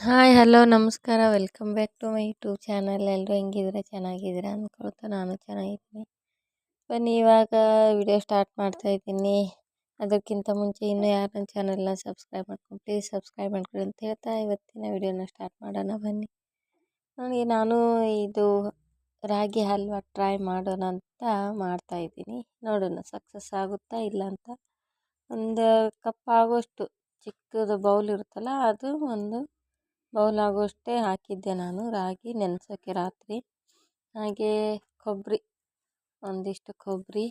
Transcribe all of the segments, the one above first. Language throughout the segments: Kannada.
ಹಾಯ್ ಹಲೋ ನಮಸ್ಕಾರ welcome back to my YouTube channel. ಎಲ್ಲರೂ ಹೆಂಗಿದ್ರೆ ಚೆನ್ನಾಗಿದ್ದೀರಾ ಅಂದ್ಕೊಳ್ತಾ ನಾನು ಚೆನ್ನಾಗಿದ್ದೀನಿ. ಬನ್ನಿ ಇವಾಗ ವಿಡಿಯೋ ಸ್ಟಾರ್ಟ್ ಮಾಡ್ತಾ ಇದ್ದೀನಿ. ಅದಕ್ಕಿಂತ ಮುಂಚೆ ಇನ್ನೂ ಯಾರು ನನ್ನ ಚಾನಲ್ನ ಸಬ್ಸ್ಕ್ರೈಬ್ ಮಾಡ್ಕೊಂಡು ಪ್ಲೀಸ್ ಸಬ್ಸ್ಕ್ರೈಬ್ ಮಾಡ್ಕೊಳ್ಳಿ ಅಂತ ಹೇಳ್ತಾ ಇವತ್ತಿನ ವಿಡಿಯೋನ ಸ್ಟಾರ್ಟ್ ಮಾಡೋಣ ಬನ್ನಿ. ನೋಡಿ ನಾನು ಇದು ರಾಗಿ ಹಲ್ವಾ ಟ್ರೈ ಮಾಡೋಣ ಅಂತ ಮಾಡ್ತಾಯಿದ್ದೀನಿ. ನೋಡೋಣ ಸಕ್ಸಸ್ ಆಗುತ್ತಾ ಇಲ್ಲ ಅಂತ. ಒಂದು ಕಪ್ ಆಗೋಷ್ಟು ಚಿಕ್ಕದು ಬೌಲ್ ಇರುತ್ತಲ್ಲ ಅದು ಒಂದು ಬೌಲ್ ಆಗೋಷ್ಟೇ ಹಾಕಿದ್ದೆ ನಾನು ರಾಗಿ ನೆನೆಸೋಕ್ಕೆ ರಾತ್ರಿ. ಹಾಗೆ ಕೊಬ್ಬರಿ ಒಂದಿಷ್ಟು ಕೊಬ್ಬರಿ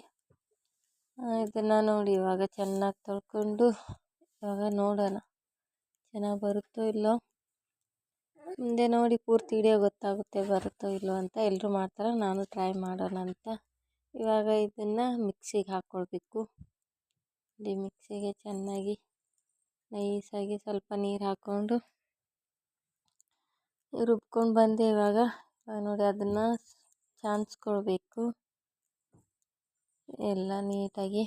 ಇದನ್ನು ನೋಡಿ ಇವಾಗ ಚೆನ್ನಾಗಿ ತೊಳ್ಕೊಂಡು ಇವಾಗ ನೋಡೋಣ ಚೆನ್ನಾಗಿ ಬರುತ್ತೋ ಇಲ್ಲೋ. ಮುಂದೆ ನೋಡಿ ಪೂರ್ತಿ ವಿಡಿಯೋ ಗೊತ್ತಾಗುತ್ತೆ ಬರುತ್ತೋ ಇಲ್ಲೋ ಅಂತ. ಎಲ್ಲರೂ ಮಾಡ್ತಾರೆ, ನಾನು ಟ್ರೈ ಮಾಡೋಣ ಅಂತ. ಇವಾಗ ಇದನ್ನು ಮಿಕ್ಸಿಗೆ ಹಾಕ್ಕೊಳ್ಬೇಕು. ಇಲ್ಲಿ ಮಿಕ್ಸಿಗೆ ಚೆನ್ನಾಗಿ ನೈಸಾಗಿ ಸ್ವಲ್ಪ ನೀರು ಹಾಕ್ಕೊಂಡು ರುಬ್ಕೊಂಡು ಬಂದೆ. ಇವಾಗ ನೋಡಿ ಅದನ್ನು ಚಾನ್ಸ್ಕೊಳ್ಬೇಕು ಎಲ್ಲ ನೀಟಾಗಿ.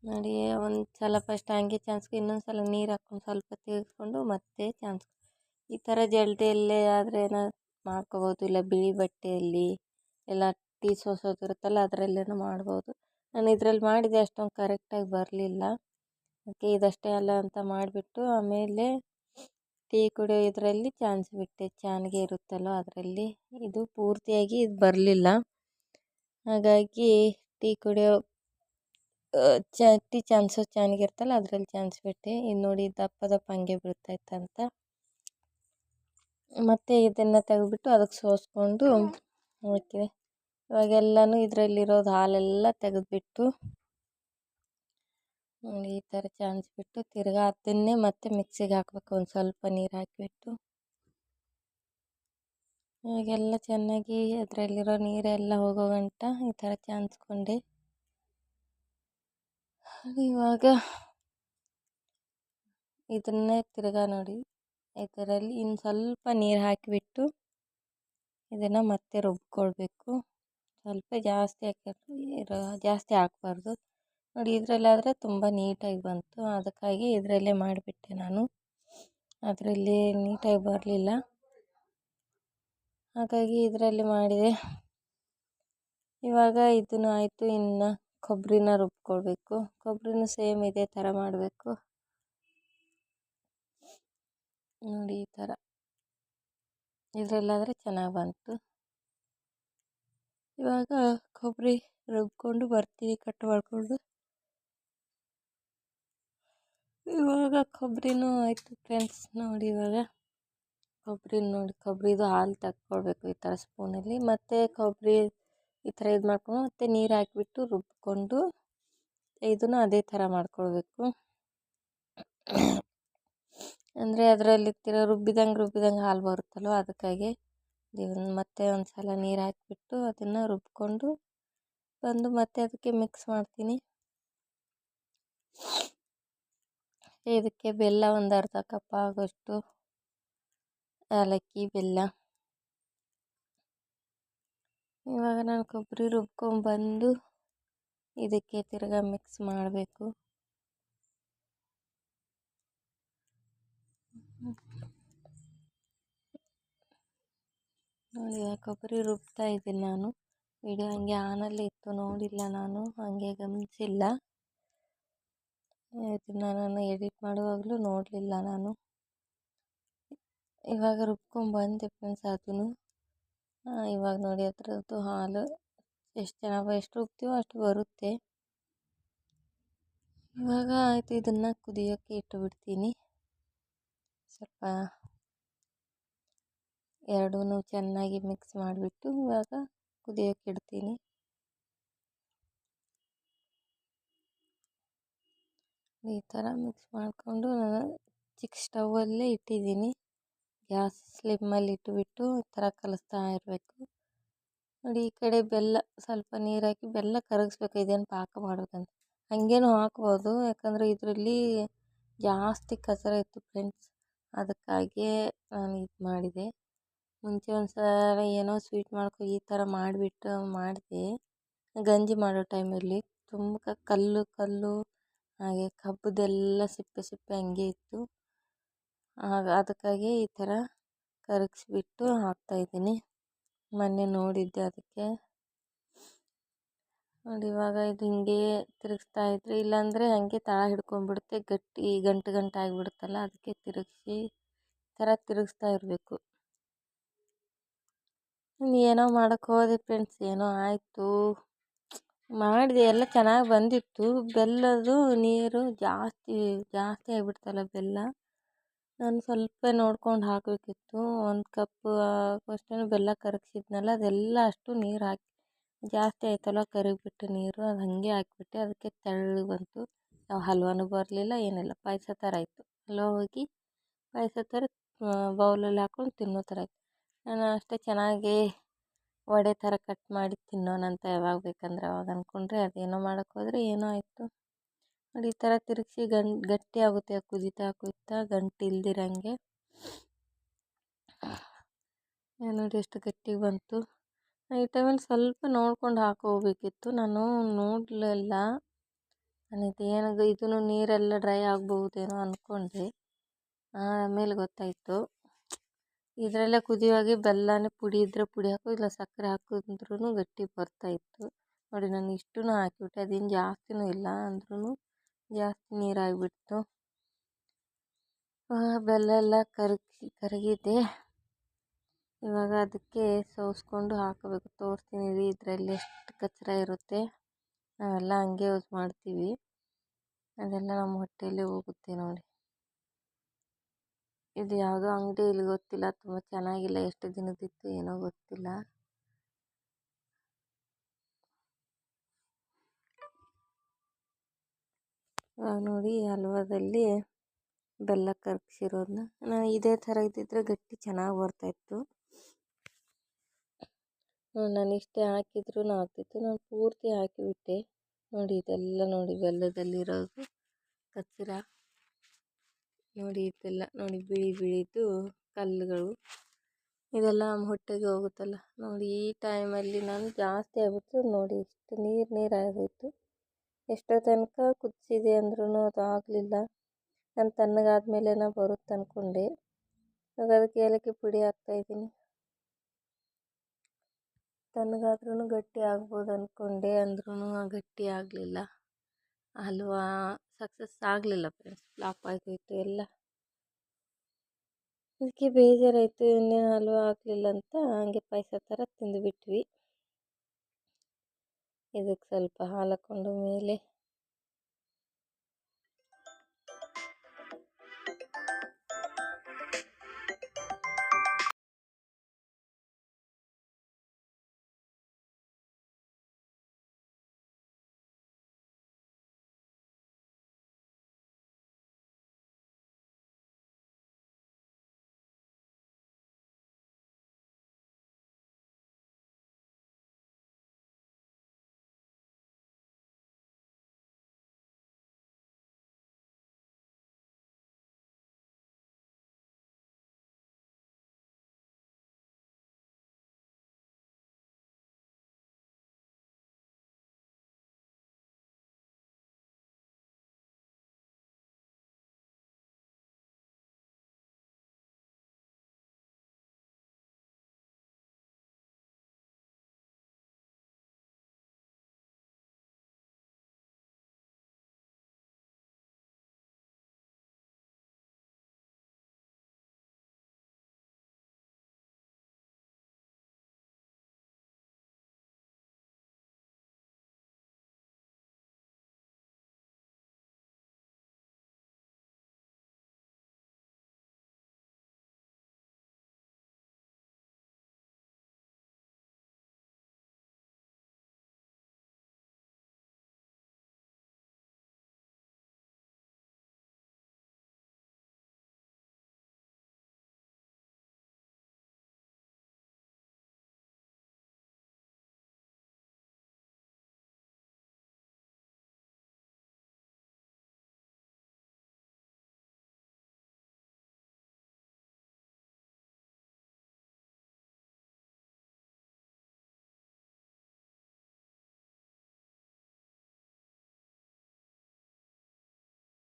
ನೋಡಿ ಒಂದು ಸಲ ಫಸ್ಟ್ ಹಂಗೆ ಚಾನ್ಸ್ಕೊ, ಇನ್ನೊಂದು ಸಲ ನೀರು ಹಾಕ್ಕೊಂಡು ಸ್ವಲ್ಪ ತೆಗೆದುಕೊಂಡು ಮತ್ತೆ ಈ ಥರ ಜಲ್ದಿಯಲ್ಲೇ ಆದರೆ ಮಾಡ್ಕೋಬೋದು, ಇಲ್ಲ ಬಿಳಿ ಬಟ್ಟೆಯಲ್ಲಿ ಎಲ್ಲ ಟೀ ಸೋಸೋದಿರುತ್ತಲ್ಲ ಅದರಲ್ಲೇನೂ ಮಾಡ್ಬೋದು. ನಾನು ಇದರಲ್ಲಿ ಮಾಡಿದೆ, ಅಷ್ಟೊಂದು ಕರೆಕ್ಟಾಗಿ ಬರಲಿಲ್ಲ. ಅದಕ್ಕೆ ಇದಷ್ಟೇ ಅಲ್ಲ ಅಂತ ಮಾಡಿಬಿಟ್ಟು ಆಮೇಲೆ ಟೀ ಕುಡಿಯೋ ಇದರಲ್ಲಿ ಬಿಟ್ಟೆ, ಚಾನ್ಗೆ ಇರುತ್ತಲ್ಲೋ ಅದರಲ್ಲಿ. ಇದು ಪೂರ್ತಿಯಾಗಿ ಇದು ಬರಲಿಲ್ಲ, ಹಾಗಾಗಿ ಟೀ ಕುಡಿಯೋ ಟೀ ಚಾನ್ಸೋ ಚಾನ್ಗೆ ಇರ್ತಲ್ಲ ಅದರಲ್ಲಿ ಬಿಟ್ಟೆ. ಇದು ನೋಡಿ ದಪ್ಪ ದಪ್ಪ ಹಂಗೆ ಬಿಡ್ತಾಯಿತ್ತಂತ. ಮತ್ತು ಇದನ್ನು ತೆಗೆದುಬಿಟ್ಟು ಅದಕ್ಕೆ ಸೋಸ್ಕೊಂಡು ಹಾಕಿದೆ. ಇವಾಗೆಲ್ಲನೂ ಇದರಲ್ಲಿರೋದು ಹಾಲೆಲ್ಲ ತೆಗೆದುಬಿಟ್ಟು ನೋಡಿ ಈ ಥರ ಬಿಟ್ಟು ತಿರ್ಗಾ ಅದನ್ನೇ ಮತ್ತೆ ಮಿಕ್ಸಿಗೆ ಹಾಕಬೇಕು. ಒಂದು ಸ್ವಲ್ಪ ನೀರು ಹಾಕಿಬಿಟ್ಟು ಇವಾಗೆಲ್ಲ ಚೆನ್ನಾಗಿ ಅದರಲ್ಲಿರೋ ನೀರೆಲ್ಲ ಹೋಗೋ ಗಂಟ ಈ ಥರ ಚಾನ್ಸ್ಕೊಂಡೆ. ಇವಾಗ ಇದನ್ನೇ ತಿರ್ಗಾ ನೋಡಿ ಇದರಲ್ಲಿ ಇನ್ನು ಸ್ವಲ್ಪ ನೀರು ಹಾಕಿಬಿಟ್ಟು ಇದನ್ನು ಮತ್ತೆ ರುಬ್ಕೊಳ್ಬೇಕು. ಸ್ವಲ್ಪ ಜಾಸ್ತಿ ಹಾಕಬಾರ್ದು. ನೋಡಿ ಇದರಲ್ಲಾದರೆ ತುಂಬ ನೀಟಾಗಿ ಬಂತು, ಅದಕ್ಕಾಗಿ ಇದರಲ್ಲೇ ಮಾಡಿಬಿಟ್ಟೆ ನಾನು. ಅದರಲ್ಲಿ ನೀಟಾಗಿ ಬರಲಿಲ್ಲ, ಹಾಗಾಗಿ ಇದರಲ್ಲಿ ಮಾಡಿದೆ. ಇವಾಗ ಇದನ್ನು ಆಯಿತು, ಇನ್ನು ಕೊಬ್ಬರಿನ ರುಬ್ಕೊಳ್ಬೇಕು. ಕೊಬ್ಬರಿನೂ ಸೇಮ್ ಇದೇ ಥರ ಮಾಡಬೇಕು. ನೋಡಿ ಈ ಥರ ಇದರಲ್ಲಾದರೆ ಚೆನ್ನಾಗಿ ಬಂತು. ಇವಾಗ ಕೊಬ್ಬರಿ ರುಬ್ಕೊಂಡು ಬರ್ತೀವಿ ಕಟ್ ಮಾಡಿಕೊಂಡು. ಇವಾಗ ಕೊಬ್ಬರಿನೂ ಆಯಿತು ಫ್ರೆಂಡ್ಸ್. ನೋಡಿ ಇವಾಗ ಕೊಬ್ಬರಿದು ಹಾಲು ತಗೊಳ್ಬೇಕು ಈ ಥರ ಸ್ಪೂನಲ್ಲಿ. ಮತ್ತು ಕೊಬ್ಬರಿ ಈ ಥರ ಇದು ಮಾಡ್ಕೊಂಡು ಮತ್ತು ನೀರು ಹಾಕಿಬಿಟ್ಟು ರುಬ್ಕೊಂಡು ಇದನ್ನು ಅದೇ ಥರ ಮಾಡ್ಕೊಳ್ಬೇಕು. ಅಂದರೆ ಅದರಲ್ಲಿ ರುಬ್ಬಿದಂಗೆ ಹಾಲು ಬರುತ್ತಲ್ವ, ಅದಕ್ಕಾಗಿ ಮತ್ತೆ ಒಂದು ಸಲ ನೀರು ಹಾಕಿಬಿಟ್ಟು ಅದನ್ನು ರುಬ್ಕೊಂಡು ಬಂದು ಮತ್ತೆ ಅದಕ್ಕೆ ಮಿಕ್ಸ್ ಮಾಡ್ತೀನಿ. ಇದಕ್ಕೆ ಬೆಲ್ಲ ಒಂದು ಅರ್ಧ ಕಪ್ ಆಗೋಷ್ಟು, ಏಲಕ್ಕಿ, ಬೆಲ್ಲ. ಇವಾಗ ನಾನು ಕೊಬ್ಬರಿ ರುಬ್ಕೊಂಡ್ಬಂದು ಇದಕ್ಕೆ ತಿರ್ಗಾ ಮಿಕ್ಸ್ ಮಾಡಬೇಕು. ನೋಡಿ ಕೊಬ್ಬರಿ ರುಬ್ತಾ ಇದ್ದೀನಿ ನಾನು. ವಿಡಿಯೋ ಹಂಗೆ ಆನಲ್ಲಿ ಇತ್ತು, ನೋಡಿಲ್ಲ ನಾನು, ಹಾಗೆ ಗಮನಿಸಿಲ್ಲ. ಇದನ್ನು ನಾನು ಎಡಿಟ್ ಮಾಡುವಾಗಲೂ ನೋಡಲಿಲ್ಲ ನಾನು. ಇವಾಗ ರುಬ್ಕೊಂಡ್ಬಂದೆ ಫ್ರೆಂಡ್ಸ್ ಅದನ್ನು. ಇವಾಗ ನೋಡಿ ಅದರದ್ದು ಹಾಲು ಎಷ್ಟು ರುಬ್ತೀವೋ ಅಷ್ಟು ಬರುತ್ತೆ. ಇವಾಗ ಆಯಿತು, ಇದನ್ನು ಕುದಿಯೋಕ್ಕೆ ಇಟ್ಟುಬಿಡ್ತೀನಿ. ಸ್ವಲ್ಪ ಎರಡೂ ಚೆನ್ನಾಗಿ ಮಿಕ್ಸ್ ಮಾಡಿಬಿಟ್ಟು ಇವಾಗ ಕುದಿಯೋಕ್ಕೆ ಇಡ್ತೀನಿ. ಈ ಥರ ಮಿಕ್ಸ್ ಮಾಡಿಕೊಂಡು ನಾನು ಚಿಕ್ಕ ಸ್ಟವಲ್ಲೇ ಇಟ್ಟಿದ್ದೀನಿ. ಗ್ಯಾಸ್ ಸ್ಲಿಮ್ಮಲ್ಲಿ ಇಟ್ಟುಬಿಟ್ಟು ಈ ಥರ ಕಲಿಸ್ತಾ ಇರಬೇಕು. ನೋಡಿ ಈ ಕಡೆ ಬೆಲ್ಲ ಸ್ವಲ್ಪ ನೀರು ಹಾಕಿ ಬೆಲ್ಲ ಕರಗಿಸ್ಬೇಕು. ಇದೇನು ಪಾಕ ಮಾಡಬೇಕಂತ ಹಾಗೇನೂ ಹಾಕ್ಬೋದು, ಯಾಕಂದರೆ ಇದರಲ್ಲಿ ಜಾಸ್ತಿ ಕಸರ ಇತ್ತು ಫ್ರೆಂಡ್ಸ್, ಅದಕ್ಕಾಗಿಯೇ ನಾನು ಇದು ಮಾಡಿದೆ. ಮುಂಚೆ ಒಂದು ಸಲ ಏನೋ ಸ್ವೀಟ್ ಈ ಥರ ಮಾಡಿದೆ ಗಂಜಿ ಮಾಡೋ ಟೈಮಲ್ಲಿ. ತುಂಬ ಕಲ್ಲು ಹಾಗೆ ಕಬ್ಬದೆಲ್ಲ ಸಿಪ್ಪೆ ಸಿಪ್ಪೆ ಹಂಗೆ ಇತ್ತು. ಅದಕ್ಕಾಗಿ ಈ ಥರ ಕರಗಿಸ್ಬಿಟ್ಟು ಹಾಕ್ತಾಯಿದ್ದೀನಿ. ಮೊನ್ನೆ ನೋಡಿದ್ದೆ ಅದಕ್ಕೆ. ನೋಡಿ ಇವಾಗ ಇದು ಹಿಂಗೆ ತಿರುಗಿಸ್ತಾ ಇದ್ರೆ, ಇಲ್ಲಾಂದರೆ ಹಾಗೆ ತಳ ಹಿಡ್ಕೊಂಡ್ಬಿಡುತ್ತೆ, ಗಟ್ಟಿ ಗಂಟು ಗಂಟು ಆಗಿಬಿಡುತ್ತಲ್ಲ. ಅದಕ್ಕೆ ತಿರುಗಿಸಿ ಈ ಥರ ತಿರುಗಿಸ್ತಾ ಇರಬೇಕು. ಏನೋ ಮಾಡೋಕ್ಕೆ ಹೋದೆ ಫ್ರೆಂಡ್ಸ್, ಏನೋ ಆಯಿತು. ಮಾಡಿದೆ, ಎಲ್ಲ ಚೆನ್ನಾಗಿ ಬಂದಿತ್ತು. ಬೆಲ್ಲದ್ದು ನೀರು ಜಾಸ್ತಿ ಆಗಿಬಿಡ್ತಲ್ಲ ಬೆಲ್ಲ. ನಾನು ಸ್ವಲ್ಪ ನೋಡ್ಕೊಂಡು ಹಾಕಬೇಕಿತ್ತು. 1 ಕಪ್ ಆಗುವಷ್ಟು ಬೆಲ್ಲ ಕರಗಿಸಿದ್ನಲ್ಲ, ಅದೆಲ್ಲ ಅಷ್ಟು ನೀರು ಹಾಕಿ ಜಾಸ್ತಿ ಆಯ್ತಲ್ಲ, ಕರಗಿಬಿಟ್ಟು ನೀರು. ಅದು ಹಾಗೆ ಹಾಕಿಬಿಟ್ಟೆ. ಅದಕ್ಕೆ ತೆಳ್ಳಗೆ ಬಂತು. ಯಾವ ಹಲ್ವಾನೂ ಬರಲಿಲ್ಲ, ಏನಿಲ್ಲ. ಪಾಯಸ ಥರ ಆಯಿತು. ಹಲ್ವ ಹೋಗಿ ಪಾಯಸ ಥರ ಬೌಲಲ್ಲಿ ಹಾಕ್ಕೊಂಡು ತಿನ್ನೋ ಥರ ಆಯಿತು. ನಾನು ಅಷ್ಟೇ ಚೆನ್ನಾಗಿ ವಡೆ ಥರ ಕಟ್ ಮಾಡಿ ತಿನ್ನೋಣಂತ ಯಾವಾಗ ಬೇಕಂದ್ರೆ ಅವಾಗ ಅಂದ್ಕೊಂಡ್ರೆ, ಅದೇನೋ ಮಾಡೋಕ್ಕೆ ಹೋದರೆ ಏನೋ ಆಯಿತು. ನೋಡಿ ಈ ಥರ ತಿರುಗಿಸಿ ಗಟ್ಟಿ ಆಗುತ್ತೆ. ಕುದೀತಾ ಗಂಟು ಇಲ್ದಿರಂಗೆ. ನೋಡಿ ಎಷ್ಟು ಗಟ್ಟಿಗೆ ಬಂತು. ಈ ಟೈಮಲ್ಲಿ ಸ್ವಲ್ಪ ನೋಡ್ಕೊಂಡು ಹಾಕೋಬೇಕಿತ್ತು. ನಾನು ನೋಡಲಿಲ್ಲ. ನಾನು ಇದೂ ನೀರೆಲ್ಲ ಡ್ರೈ ಆಗ್ಬಹುದೇನೋ ಅಂದ್ಕೊಂಡೆ. ಆಮೇಲೆ ಗೊತ್ತಾಯಿತು. ಇದರಲ್ಲೇ ಕುದಿಯುವಾಗೆ ಬೆಲ್ಲನೇ ಪುಡಿ ಇದ್ದರೆ ಪುಡಿ ಹಾಕೋ, ಇಲ್ಲ ಸಕ್ಕರೆ ಹಾಕಿದ್ರೂ ಗಟ್ಟಿ ಬರ್ತಾಯಿತ್ತು. ನೋಡಿ ನಾನು ಇಷ್ಟೂ ಹಾಕಿಬಿಟ್ಟೆ. ಅದೇನು ಜಾಸ್ತಿನೂ ಇಲ್ಲ, ಅಂದ್ರೂ ಜಾಸ್ತಿ ನೀರಾಗಿಬಿಡ್ತು. ಬೆಲ್ಲ ಎಲ್ಲ ಕರಗಿದೆ. ಇವಾಗ ಅದಕ್ಕೆ ಸೋಸ್ಕೊಂಡು ಹಾಕಬೇಕು. ತೋರಿಸ್ತೀನಿ ರೀ, ಇದರಲ್ಲಿ ಎಷ್ಟು ಕಚ್ರ ಇರುತ್ತೆ. ನಾವೆಲ್ಲ ಹಂಗೆ ಯೂಸ್ ಮಾಡ್ತೀವಿ. ಅದೆಲ್ಲ ನಮ್ಮ ಹೊಟ್ಟೆಯಲ್ಲೇ ಹೋಗುತ್ತೆ ನೋಡಿ. ಇದು ಯಾವುದೋ ಅಂಗಡಿ, ಇಲ್ಲಿ ಗೊತ್ತಿಲ್ಲ, ತುಂಬ ಚೆನ್ನಾಗಿಲ್ಲ. ಎಷ್ಟು ದಿನದಿತ್ತು ಏನೋ ಗೊತ್ತಿಲ್ಲ. ನೋಡಿ ಹಲ್ವಾದಲ್ಲಿ ಬೆಲ್ಲ ಕರಗಿಸಿರೋದನ್ನ ನಾನು ಇದೇ ಥರ ಇದ್ದಿದ್ರೆ ಗಟ್ಟಿ ಚೆನ್ನಾಗಿ ಬರ್ತಾಯಿತ್ತು. ನಾನು ಇಷ್ಟೇ ಹಾಕಿದ್ರೂ ಆಗ್ತಿತ್ತು. ನಾನು ಪೂರ್ತಿ ಹಾಕಿಬಿಟ್ಟೆ. ನೋಡಿ ಇದೆಲ್ಲ ನೋಡಿ ಬೆಲ್ಲದಲ್ಲಿರೋದು ಕಚ್ರ. ನೋಡಿ ಇದೆಲ್ಲ ನೋಡಿ ಬಿಳಿದು ಕಲ್ಲುಗಳು. ಇದೆಲ್ಲ ನಮ್ಮ ಹೊಟ್ಟೆಗೆ ಹೋಗುತ್ತಲ್ಲ. ನೋಡಿ ಈ ಟೈಮಲ್ಲಿ ನಾನು ಜಾಸ್ತಿ ಆಗಿಬಿಟ್ಟು ನೋಡಿ ಇಷ್ಟು ನೀರಾಗೋಯಿತು. ಎಷ್ಟೋ ತನಕ ಕುದಿಸಿದೆ ಅಂದ್ರೂ ಅದು ಆಗಲಿಲ್ಲ. ನಾನು ತಣ್ಣಗಾದ್ಮೇಲೆ ಬರುತ್ತೆ ಅಂದ್ಕೊಂಡೆ. ಇವಾಗ ಅದಕ್ಕೆ ಏಲಕ್ಕಿ ಪುಡಿ ಹಾಕ್ತಾಯಿದ್ದೀನಿ. ತಣ್ಣಗಾದ್ರೂ ಗಟ್ಟಿ ಆಗ್ಬೋದು ಅಂದ್ಕೊಂಡೆ, ಅಂದ್ರೂ ಗಟ್ಟಿ ಆಗಲಿಲ್ಲ. ಹಲ್ವಾ ಸಕ್ಸಸ್ ಆಗಲಿಲ್ಲ ಫ್ರೆಂಡ್ಸ್, ಫ್ಲಾಪ್ ಆಗೋಯಿತು ಎಲ್ಲ. ಅದಕ್ಕೆ ಬೇಜಾರಾಯಿತು, ಇನ್ನೇನು ಹಲ್ವಾ ಆಗಲಿಲ್ಲ ಅಂತ ಹಂಗೆ ಪಾಯಸ ಥರ ತಿಂದುಬಿಟ್ವಿ. ಇದಕ್ಕೆ ಸ್ವಲ್ಪ ಹಾಲು ಹಾಕ್ಕೊಂಡು ಮೇಲೆ